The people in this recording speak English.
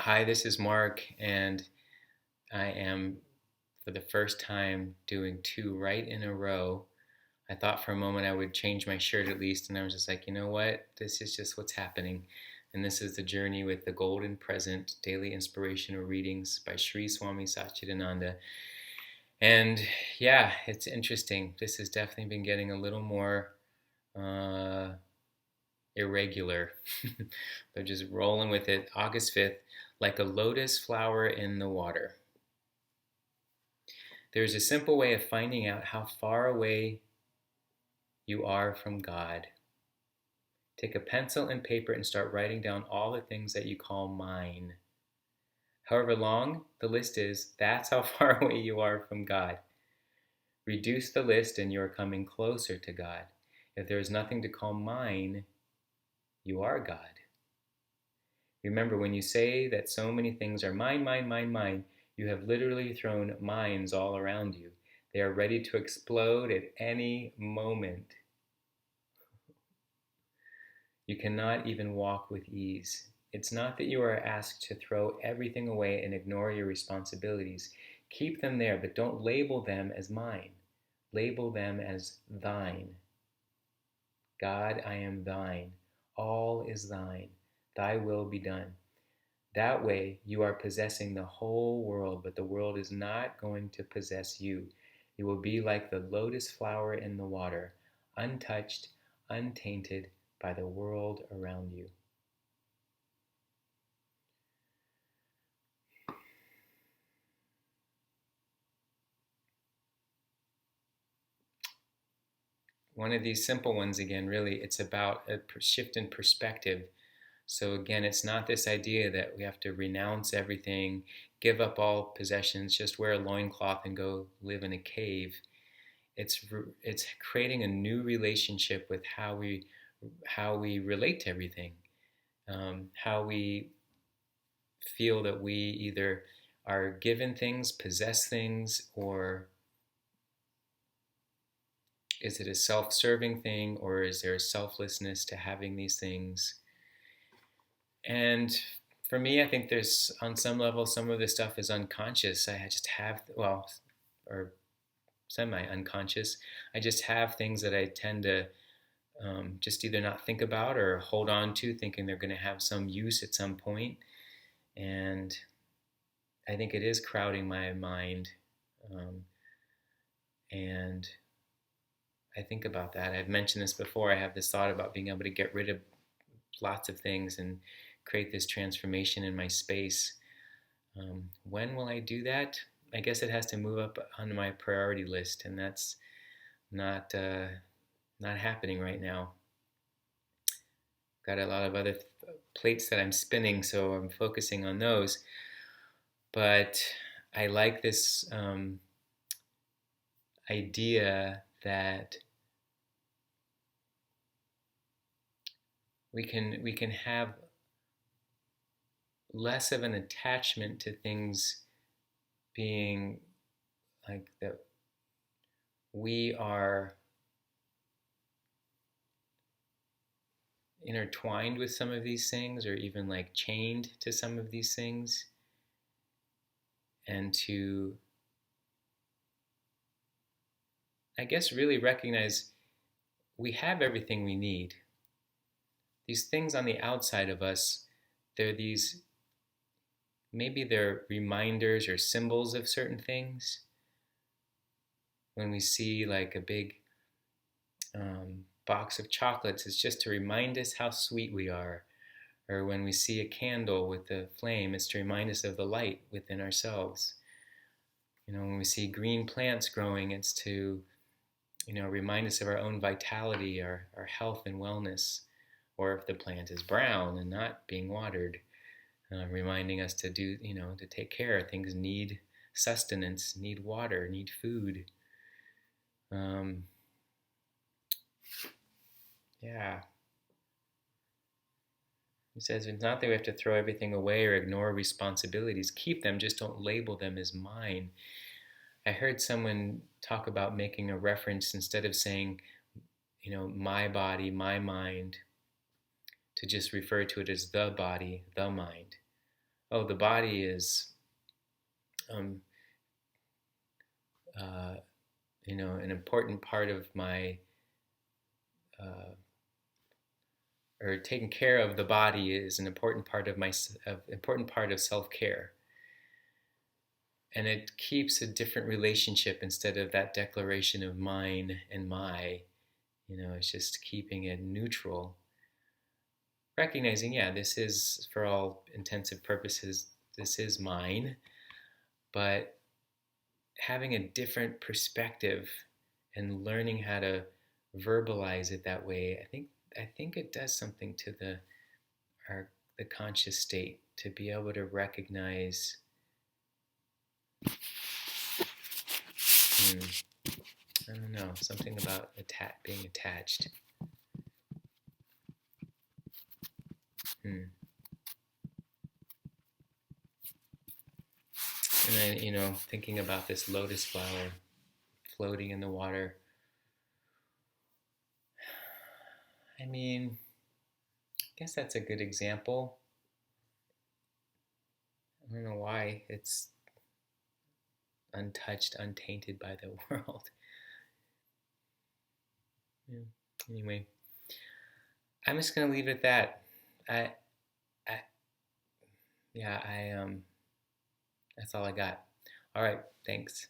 Hi, this is Mark, and I am for the first time doing two right in a row. I thought for a moment I would change my shirt at least, and I was just like, you know what? This is just what's happening. And this is the journey with the Golden Present Daily Inspirational Readings by Sri Swami Satchidananda. And yeah, it's interesting. This has definitely been getting a little more uh, irregular. They're just rolling with it. August 5th, like a lotus flower in the water. There's a simple way of finding out how far away you are from God. Take a pencil and paper and start writing down all the things that you call mine. However long the list is, that's how far away you are from God. Reduce the list and you are coming closer to God. If there is nothing to call mine, you are God. Remember, when you say that so many things are mine, mine, mine, mine, you have literally thrown mines all around you. They are ready to explode at any moment. You cannot even walk with ease. It's not that you are asked to throw everything away and ignore your responsibilities. Keep them there, but don't label them as mine. Label them as thine. God, I am thine. All is thine. Thy will be done. That way, you are possessing the whole world, but the world is not going to possess you. You will be like the lotus flower in the water, untouched, untainted by the world around you. One of these simple ones, again, really, it's about a shift in perspective. So, again, it's not this idea that we have to renounce everything, give up all possessions, just wear a loincloth and go live in a cave. It's creating a new relationship with how we relate to everything, how we feel that we either are given things, possess things, or is it a self-serving thing, or is there a selflessness to having these things? And for me, I think there's on some level some of this stuff is unconscious. I just have, well, or semi-unconscious. I just have things that I tend to just either not think about or hold on to, thinking they're going to have some use at some point. And I think it is crowding my mind. Um, and I think about that. I've mentioned this before. I have this thought about being able to get rid of lots of things and create this transformation in my space. When will I do that? I guess it has to move up on my priority list, and that's not not happening right now. Got a lot of other plates that I'm spinning, so I'm focusing on those. But I like this idea that we can have less of an attachment to things being like that we are intertwined with some of these things or even like chained to some of these things, and to, I guess, really recognize we have everything we need. These things on the outside of us, they're these, maybe they're reminders or symbols of certain things. When we see like a big box of chocolates, it's just to remind us how sweet we are. Or when we see a candle with the flame, it's to remind us of the light within ourselves. When we see green plants growing, it's to, remind us of our own vitality, our health and wellness. Or if the plant is brown and not being watered, reminding us to do, to take care. Things need sustenance, need water, need food. Um, yeah. He says it's not that we have to throw everything away or ignore responsibilities. Keep them, just don't label them as mine. I heard someone talk about making a reference instead of saying, my body, my mind, to just refer to it as the body, the mind. oh, the body is, um, uh, an important part of my, uh, or taking care of the body is an important part of important part of self care, and it keeps a different relationship instead of that declaration of mine and my. It's just keeping it neutral, recognizing, yeah, this is, for all intensive purposes, this is mine, but having a different perspective and learning how to verbalize it that way, I think it does something to our the conscious state, to be able to recognize, hmm, I don't know, something about being attached. Hmm. And then, thinking about this lotus flower floating in the water. I mean, I guess that's a good example. I don't know why it's untouched, untainted by the world. Yeah. Anyway, I'm just gonna leave it at that. I, I, yeah, that's all I got. All right, thanks.